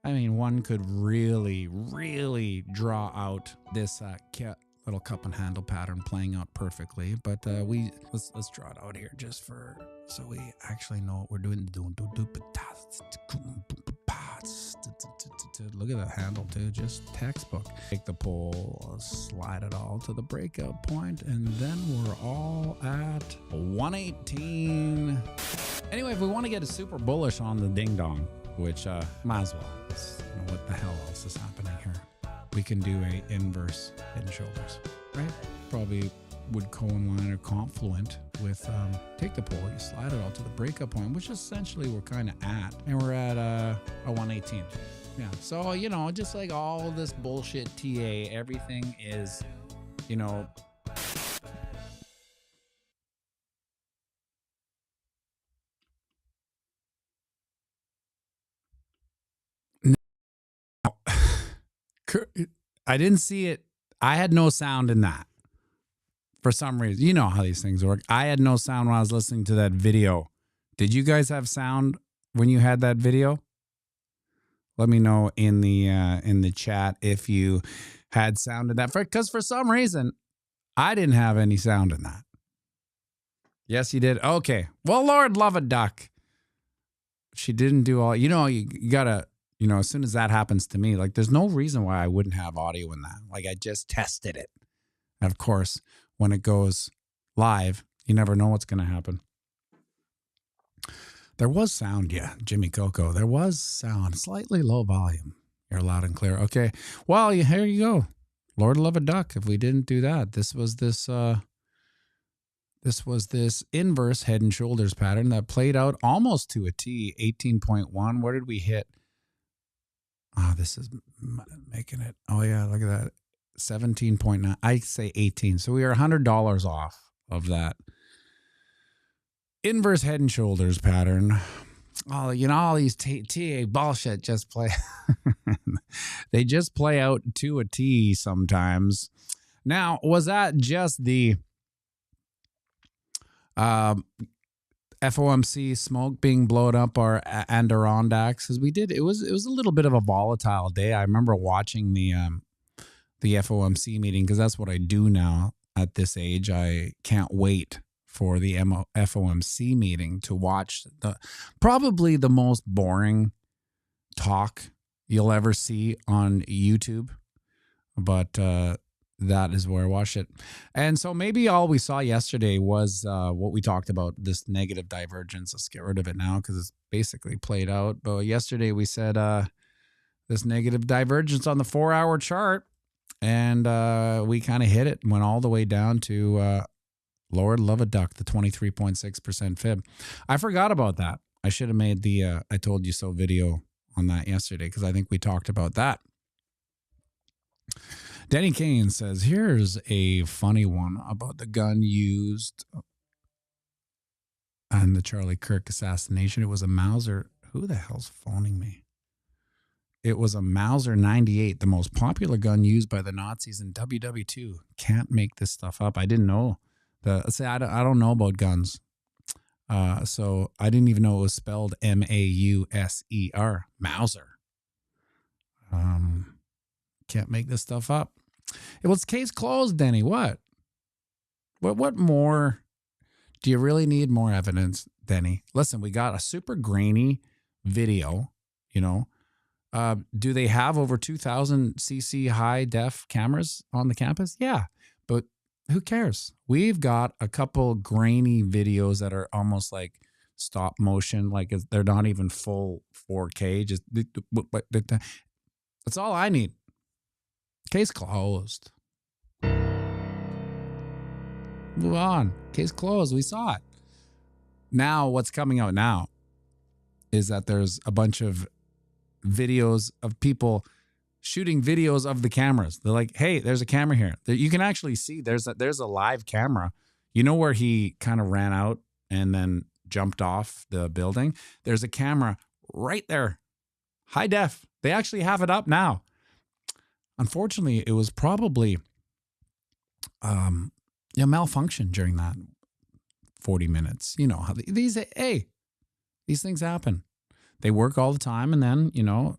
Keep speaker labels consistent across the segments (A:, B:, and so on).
A: I mean, one could really, really draw out this little cup and handle pattern playing out perfectly. But let's draw it out here just for so we actually know what we're doing. Look at that handle too, just textbook. Take the pole, slide it all to the breakout point, and then we're all at 118. Anyway, if we want to get a super bullish on the ding dong, which might as well. You know, what the hell else is happening here? We can do a inverse head and shoulders, right? Probably would co-inline or confluent with take the pole, you slide it all to the breakup point, which essentially we're kind of at, and we're at a 118. Yeah, so you know, just like all this bullshit TA, everything is, you know, I didn't see it. I had no sound in that. For some reason, you know how these things work. I had no sound when I was listening to that video. Did you guys have sound when you had that video? Let me know in the chat if you had sound in that. Because for some reason, I didn't have any sound in that. Yes, you did. Okay. Well, Lord love a duck. She didn't do all. You know, you gotta. You know, as soon as that happens to me, like, there's no reason why I wouldn't have audio in that. Like, I just tested it. And of course, when it goes live, you never know what's going to happen. There was sound, yeah, Jimmy Coco. There was sound, slightly low volume. You're loud and clear. Okay, well, here you go. Lord love a duck. If we didn't do that, this was this inverse head and shoulders pattern that played out almost to a T. 18.1. Where did we hit? Oh, this is making it. Oh yeah, look at that. 17.9. I say 18. So we are $100 off of that inverse head and shoulders pattern. Oh, you know, all these TA bullshit just play. They just play out to a T sometimes. Now, was that just the FOMC smoke being blown up our Adirondacks? Because we did. It was a little bit of a volatile day. I remember watching the FOMC meeting, because that's what I do now at this age. I can't wait for the FOMC meeting to watch probably the most boring talk you'll ever see on YouTube. But that is where I watched it. And so maybe all we saw yesterday was what we talked about, this negative divergence. Let's get rid of it now because it's basically played out. But yesterday we said this negative divergence on the 4-hour chart. And we kind of hit it, went all the way down to Lord love a duck, the 23.6% fib. I forgot about that. I should have made the I told you so video on that yesterday, because I think we talked about that. Denny Kane says, here's a funny one about the gun used and the Charlie Kirk assassination. It was a Mauser. Who the hell's phoning me? It was a Mauser 98, the most popular gun used by the Nazis in WW2. Can't make this stuff up. I didn't know. I don't know about guns. So I didn't even know it was spelled M-A-U-S-E-R. Mauser. Can't make this stuff up. It was case closed, Denny. What more? Do you really need more evidence, Denny? Listen, we got a super grainy video, you know. Do they have over 2,000 cc high def cameras on the campus? Yeah, but who cares? We've got a couple grainy videos that are almost like stop motion, like they're not even full 4K. Just that's all I need. Case closed. Move on. Case closed. We saw it. Now, what's coming out now is that there's a bunch of videos of people shooting videos of the cameras. They're like, hey, there's a camera here. You can actually see there's a live camera. You know where he kind of ran out and then jumped off the building? There's a camera right there. High def. They actually have it up now. Unfortunately, it was probably malfunction during that 40 minutes. You know how these things happen. They work all the time, and then, you know,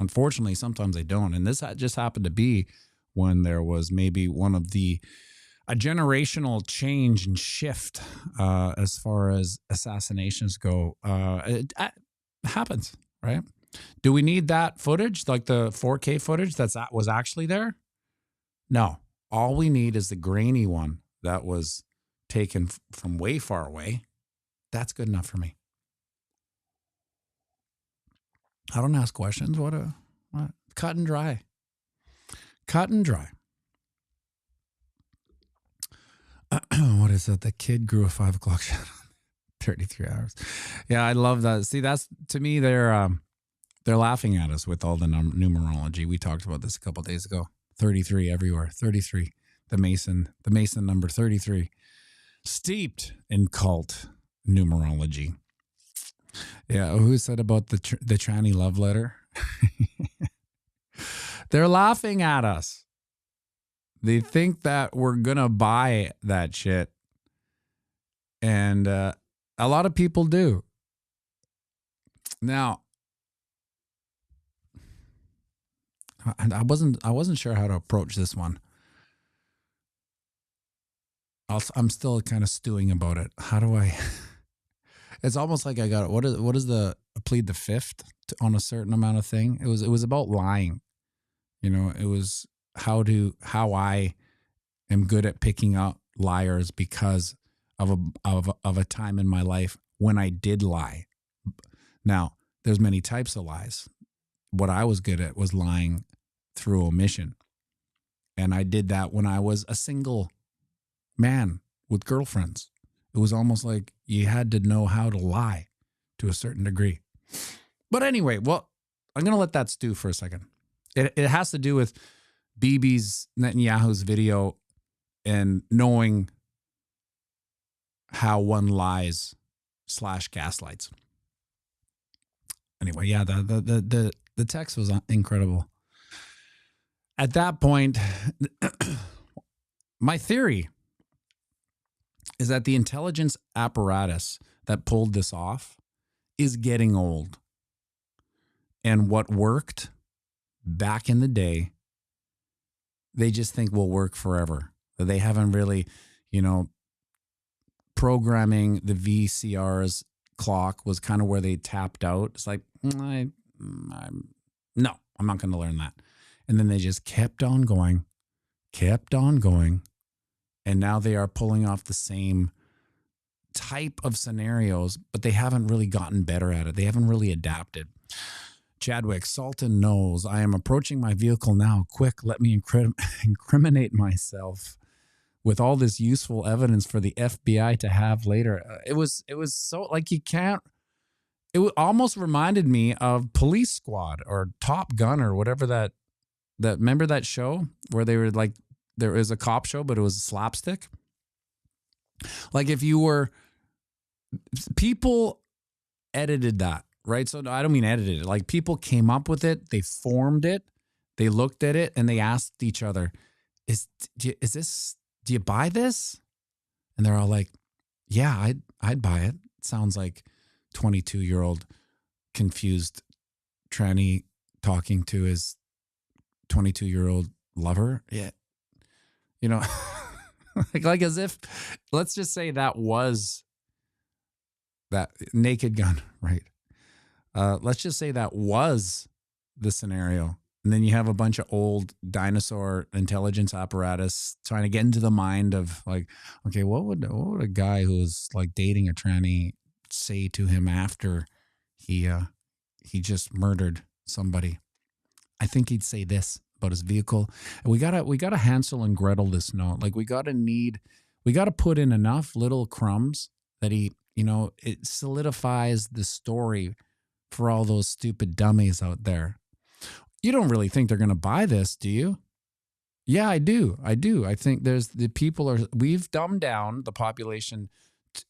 A: Unfortunately, sometimes they don't. And this just happened to be when there was maybe a generational change and shift as far as assassinations go. It happens, right? Do we need that footage, like the 4K footage that was actually there? No. All we need is the grainy one that was taken from way far away. That's good enough for me. I don't ask questions. What? Cut and dry. Cut and dry. What is that? The kid grew a 5 o'clock shadow. 33 hours. Yeah, I love that. See, that's, to me, they're laughing at us with all the numerology. We talked about this a couple of days ago. 33 everywhere. 33. The Mason number 33. Steeped in cult numerology. Yeah, who said about the tranny love letter? They're laughing at us. They think that we're going to buy that shit. And a lot of people do. Now, I wasn't sure how to approach this one. I'm still kind of stewing about it. How do I? It's almost like I got what is the plead the fifth on a certain amount of thing. It was about lying. You know, it was how I am good at picking up liars because of a time in my life when I did lie. Now, there's many types of lies. What I was good at was lying through omission. And I did that when I was a single man with girlfriends. It was almost like you had to know how to lie to a certain degree. But anyway, well, I'm going to let that stew for a second. It has to do with Bibi's Netanyahu's video and knowing how one lies / gaslights. Anyway, yeah, the text was incredible. At that point, my theory is that the intelligence apparatus that pulled this off is getting old. And what worked back in the day, they just think will work forever. They haven't really, programming the VCR's clock was kind of where they tapped out. It's like, I'm not going to learn that. And then they just kept on going. And now they are pulling off the same type of scenarios, but they haven't really gotten better at it. They haven't really adapted. Chadwick, Sultan knows I am approaching my vehicle now. Quick, let me incriminate myself with all this useful evidence for the FBI to have later. It was so like you can't. It almost reminded me of Police Squad or Top Gun or whatever that remember that show where they were like there was a cop show, but it was slapstick. Like if you were people edited that. Right. So I don't mean edited it. Like people came up with it. They formed it. They looked at it and they asked each other, do you buy this? And they're all like, yeah, I'd buy it. It sounds like 22-year-old confused tranny talking to his 22-year-old lover. Yeah. like as if, let's just say that was that Naked Gun. Right. Let's just say that was the scenario. And then you have a bunch of old dinosaur intelligence apparatus trying to get into the mind of like, okay, what would a guy who was like dating a tranny say to him after he just murdered somebody? I think he'd say this about his vehicle. And we gotta Hansel and Gretel this note. Like we gotta put in enough little crumbs that it solidifies the story for all those stupid dummies out there. You don't really think they're going to buy this, do you? Yeah, I do. I think we've dumbed down the population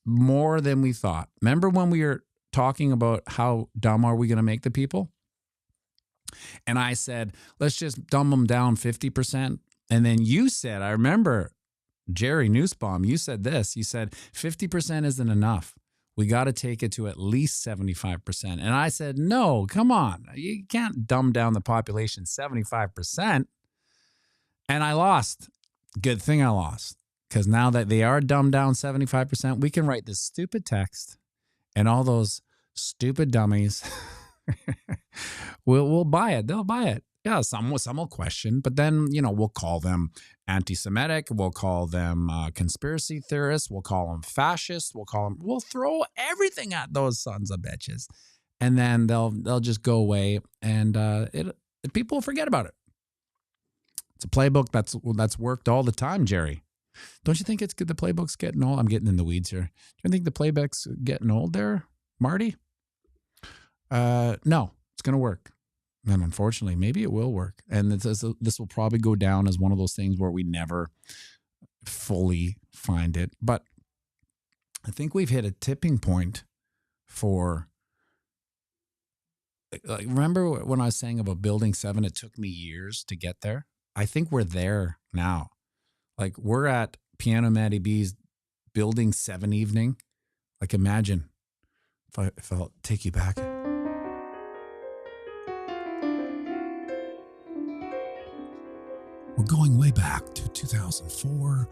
A: more than we thought. Remember when we were talking about how dumb are we going to make the people? And I said, let's just dumb them down 50%. And then you said, I remember, Jerry Nussbaum, you said this. You said 50% isn't enough. We got to take it to at least 75%. And I said, no, come on. You can't dumb down the population 75%. And I lost. Good thing I lost. Because now that they are dumbed down 75%, we can write this stupid text and all those stupid dummies will buy it. They'll buy it. Yeah, some will question, but then, we'll call them anti-Semitic. We'll call them conspiracy theorists. We'll call them fascists. We'll throw everything at those sons of bitches. And then they'll just go away and people will forget about it. It's a playbook that's worked all the time, Jerry. Don't you think it's good? The playbook's getting old. I'm getting in the weeds here. Do you think the playbook's getting old there, Marty? No, it's going to work. And unfortunately, maybe it will work. And this will probably go down as one of those things where we never fully find it. But I think we've hit a tipping point for, like, remember when I was saying about building 7, it took me years to get there? I think we're there now. Like, we're at pianomattyb's building 7 evening. Like, imagine if I'll take you back. We're going way back to 2004,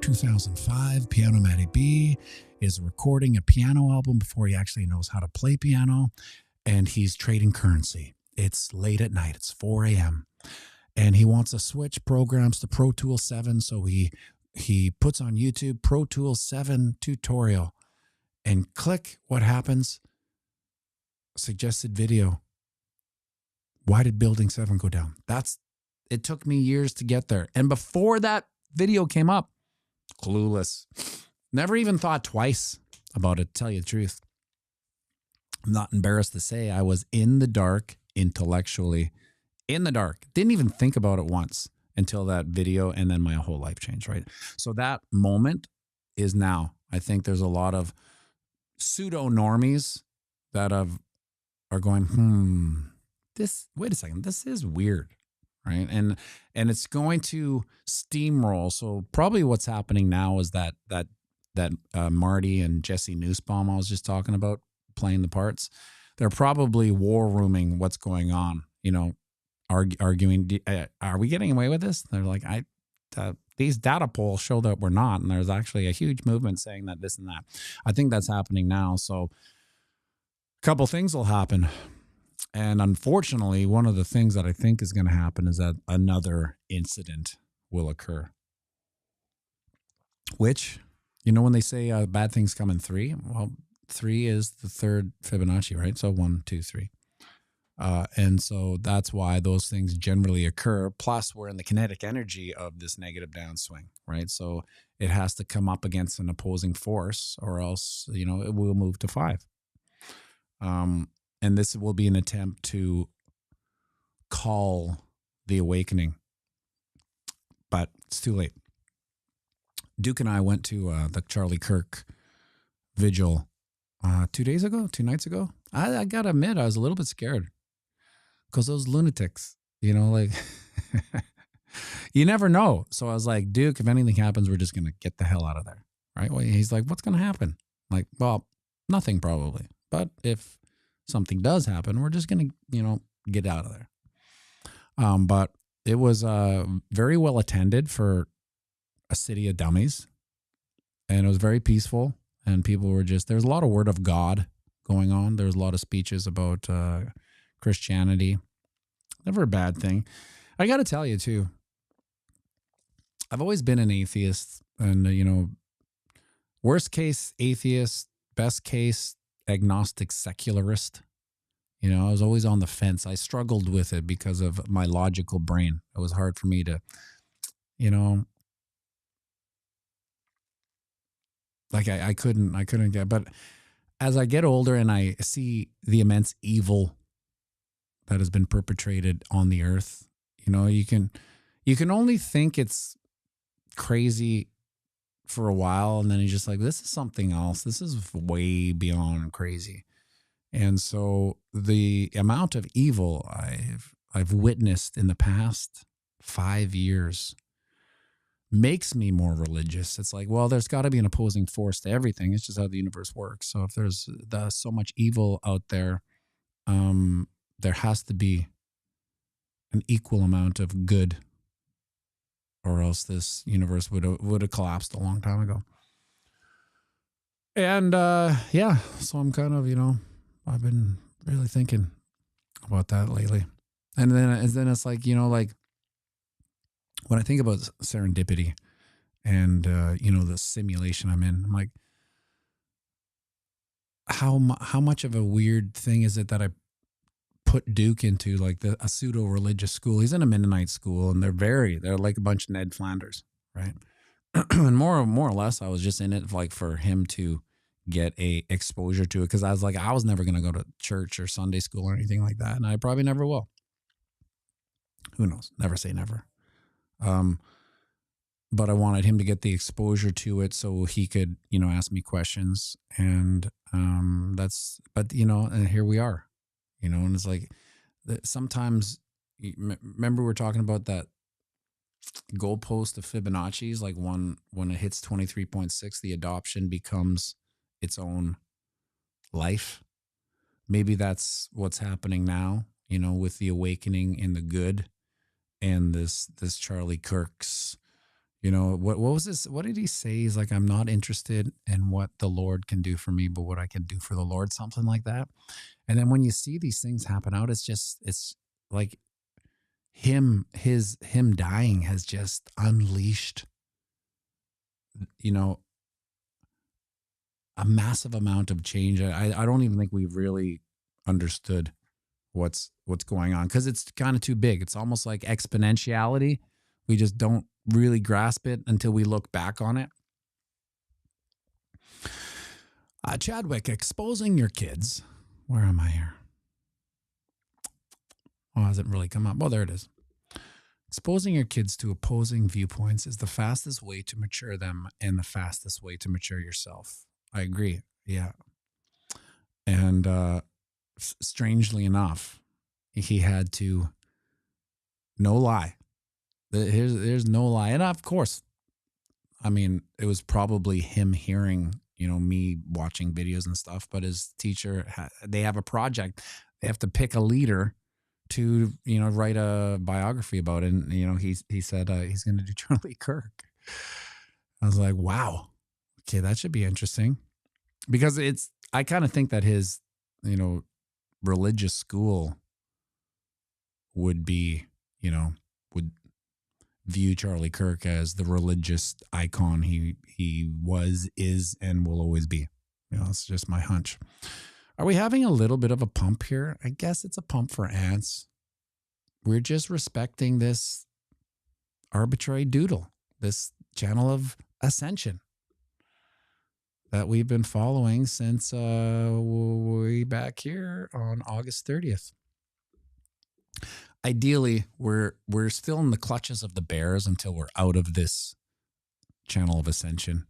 A: 2005. Pianomattyb is recording a piano album before he actually knows how to play piano, and he's trading currency. It's late at night. It's 4 a.m. And he wants to switch programs to Pro Tools 7, so he puts on YouTube Pro Tools 7 tutorial, and click, what happens? Suggested video. Why did building 7 go down? It took me years to get there. And before that video came up, clueless. Never even thought twice about it, to tell you the truth. I'm not embarrassed to say I was in the dark intellectually. In the dark. Didn't even think about it once until that video, and then my whole life changed, right? So that moment is now. I think there's a lot of pseudo-normies that are going, wait a second, this is weird. Right. And it's going to steamroll. So probably what's happening now is that Marty and Jesse Nussbaum I was just talking about playing the parts. They're probably war rooming what's going on, arguing. Are we getting away with this? They're like, these data polls show that we're not. And there's actually a huge movement saying that this and that. I think that's happening now. So a couple things will happen. And unfortunately, one of the things that I think is going to happen is that another incident will occur. Which, when they say bad things come in 3, well, 3 is the third Fibonacci, right? So 1, 2, 3. And so that's why those things generally occur. Plus, we're in the kinetic energy of this negative downswing, right? So it has to come up against an opposing force, or else, it will move to 5. And this will be an attempt to call the awakening, but it's too late. Duke and I went to the Charlie Kirk vigil 2 nights ago. I got to admit, I was a little bit scared because those lunatics, like, you never know. So I was like, Duke, if anything happens, we're just going to get the hell out of there. Right? Well, he's like, what's going to happen? I'm like, well, nothing probably. But if something does happen, we're just going to, get out of there. But it was very well attended for a city of dummies. And it was very peaceful. And people were there's a lot of word of God going on. There's a lot of speeches about Christianity. Never a bad thing. I got to tell you, too, I've always been an atheist. And, worst case atheist, best case agnostic secularist. I was always on the fence. I struggled with it because of my logical brain. It was hard for me to, like I couldn't get, but as I get older and I see the immense evil that has been perpetrated on the earth, you can only think it's crazy for a while, and then you're just like, this is something else. This is way beyond crazy. And so the amount of evil I've witnessed in the past 5 years makes me more religious. It's like, well, there's got to be an opposing force to everything. It's just how the universe works. So if there's so much evil out there, there has to be an equal amount of good, or else this universe would have collapsed a long time ago. And yeah, so I'm kind of, I've been really thinking about that lately. And then it's like, like when I think about serendipity and the simulation I'm in, I'm like, how much of a weird thing is it that I put Duke into like a pseudo religious school? He's in a Mennonite school, and they're like a bunch of Ned Flanders, right? And more or less, I was just in it like for him to get a exposure to it, because I was like, I was never going to go to church or Sunday school or anything like that, and I probably never will. Who knows? Never say never. But I wanted him to get the exposure to it so he could, ask me questions, and and here we are, and it's like sometimes, remember we were talking about that goalpost of Fibonacci's, like when it hits 23.6, the adoption becomes its own life. Maybe that's what's happening now, with the awakening in the good, and this Charlie Kirk's, what was this? What did he say? He's like, I'm not interested in what the Lord can do for me, but what I can do for the Lord, something like that. And then when you see these things happen out, it's like him dying has just unleashed, a massive amount of change. I don't even think we've really understood what's going on, because it's kind of too big. It's almost like exponentiality. We just don't really grasp it until we look back on it. Chadwick, exposing your kids. Where am I here? Oh, it hasn't really come up. Well, there it is. Exposing your kids to opposing viewpoints is the fastest way to mature them and the fastest way to mature yourself. I agree. Yeah. And strangely enough, he had to, no lie. There's no lie. And of course, I mean, it was probably him hearing, me watching videos and stuff, but his teacher, they have a project. They have to pick a leader to, write a biography about it. And, he said he's going to do Charlie Kirk. I was like, wow, okay, that should be interesting, because I kind of think that his, religious school would be, would view Charlie Kirk as the religious icon he was, is, and will always be. It's just my hunch. Are we having a little bit of a pump here? I guess it's a pump for ants. We're just respecting this arbitrary doodle, this channel of ascension that we've been following since way back here on August 30th. Ideally, we're still in the clutches of the bears until we're out of this channel of ascension.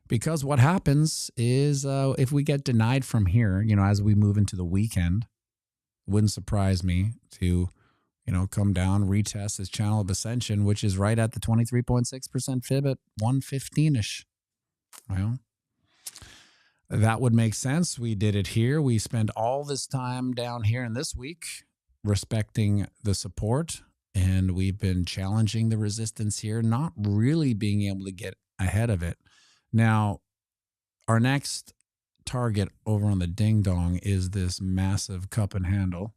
A: Because what happens is if we get denied from here, as we move into the weekend, it wouldn't surprise me to, come down, retest this channel of ascension, which is right at the 23.6% fib at 115-ish. Well, that would make sense. We did it here. We spend all this time down here in this week respecting the support, and we've been challenging the resistance here, not really being able to get ahead of it. Now, our next target over on the ding dong is this massive cup and handle.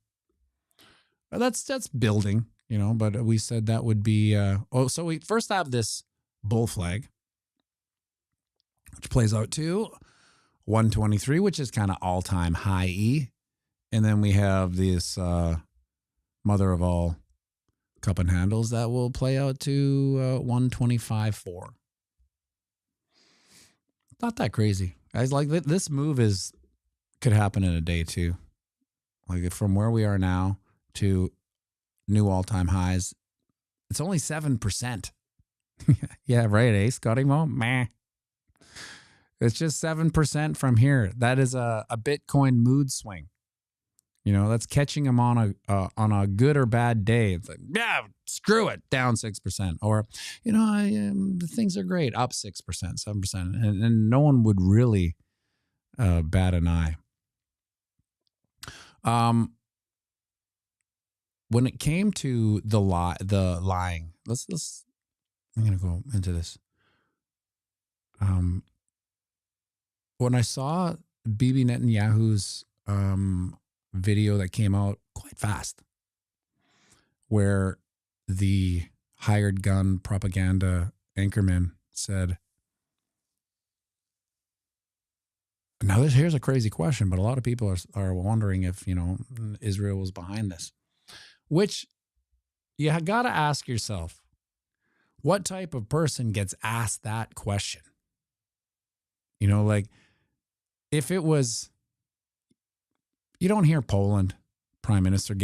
A: That's building, but we said that would be so we first have this bull flag, which plays out to 123, which is kind of all-time high E. And then we have this mother of all cup and handles that will play out to 125.4. Not that crazy. Guys, like this move could happen in a day too. Like from where we are now to new all-time highs, it's only 7%. Yeah, right, eh, Scotty Mo? Meh. It's just 7% from here. That is a Bitcoin mood swing. That's catching them on a good or bad day. It's like, yeah, screw it, down 6%. Or, things are great, up 6%, 7%. And no one would really bat an eye. When it came to the lying, let's I'm gonna go into this. When I saw Bibi Netanyahu's video that came out quite fast, where the hired gun propaganda anchorman said, now here's a crazy question, but a lot of people are wondering if, Israel was behind this, which you got to ask yourself, what type of person gets asked that question? Like if it was, you don't hear Poland prime minister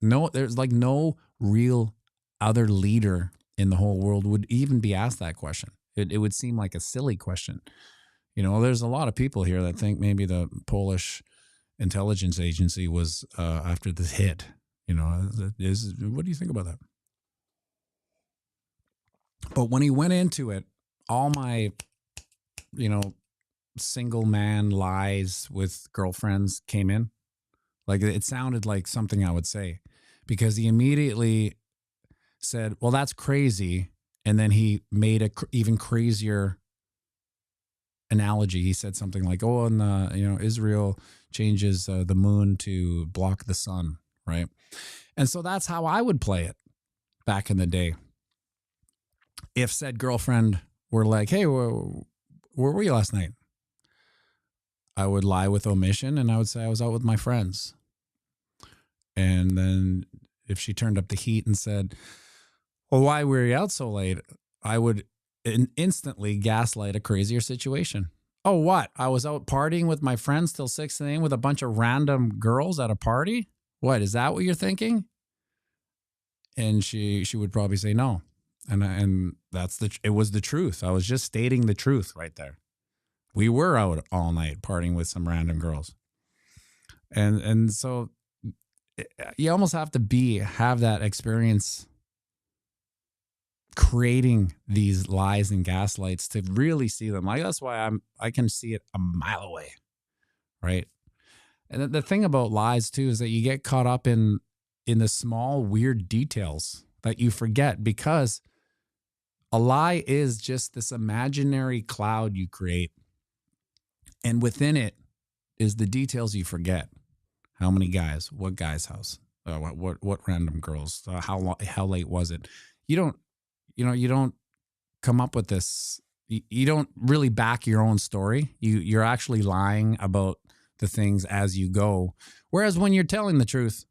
A: there's like no real other leader in the whole world would even be asked that question. It would seem like a silly question. There's a lot of people here that think maybe the Polish intelligence agency was after this hit. What do you think about that? But when he went into it, all my, single man lies with girlfriends came in. Like it sounded like something I would say, because he immediately said, well, that's crazy. And then he made a even crazier analogy. He said something like, oh, and Israel changes the moon to block the sun, right? And so that's how I would play it back in the day. If said girlfriend were like, hey, where were you last night? I would lie with omission and I would say I was out with my friends. And then if she turned up the heat and said, well, why were you out so late? I would instantly gaslight a crazier situation. Oh, what? I was out partying with my friends till 6 a.m. with a bunch of random girls at a party? What, is that what you're thinking? And she would probably say no. And it was the truth. I was just stating the truth right there. We were out all night partying with some random girls. And so you almost have to have that experience creating these lies and gaslights to really see them. Like that's why I can see it a mile away, right? And the thing about lies too is that you get caught up in the small weird details that you forget, because a lie is just this imaginary cloud you create, and within it is the details you forget. How many guys? What guy's house? What random girls? How late was it? You don't come up with this. You don't really back your own story. You're actually lying about the things as you go. Whereas when you're telling the truth,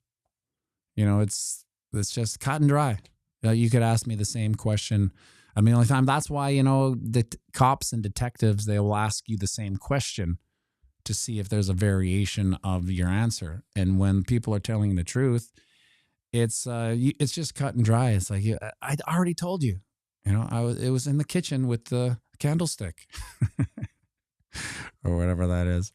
A: it's just cut and dry. You could ask me the same question a million times. That's why, the cops and detectives, they will ask you the same question to see if there's a variation of your answer. And when people are telling the truth, it's just cut and dry. It's like, I already told you, it was in the kitchen with the candlestick or whatever that is.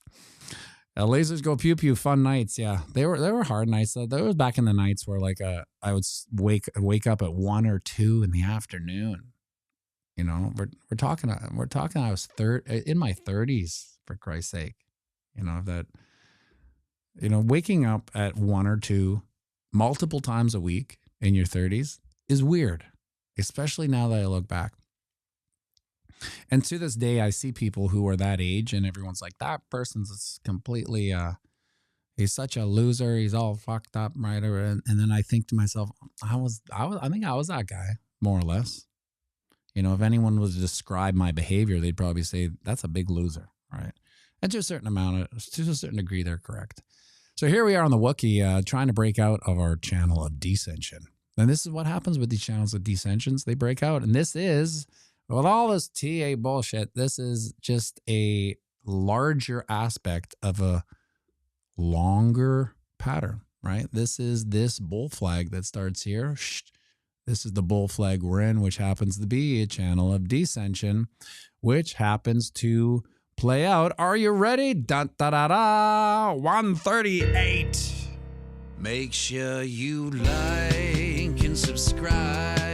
A: Lasers go pew pew. Fun nights. Yeah, they were hard nights. There was back in the nights where like I would wake up at 1 or 2 in the afternoon. We're talking. I was in my 30s, for Christ's sake. Waking up at 1 or 2 multiple times a week in your 30s is weird, especially now that I look back. And to this day, I see people who are that age, and everyone's like, that person's completely, he's such a loser. He's all fucked up, right? And then I think to myself, I think I was that guy, more or less. If anyone was to describe my behavior, they'd probably say that's a big loser, right? And to a certain degree, they're correct. So here we are on the Wookiee, trying to break out of our channel of descension. And this is what happens with these channels of descensions. They break out. And this is, with all this TA bullshit, this is just a larger aspect of a longer pattern, right? This is this bull flag that starts here. This is the bull flag we're in, which happens to be a channel of descension, which happens to play out. Are you ready? Da da da da. 138. Make sure you like and subscribe.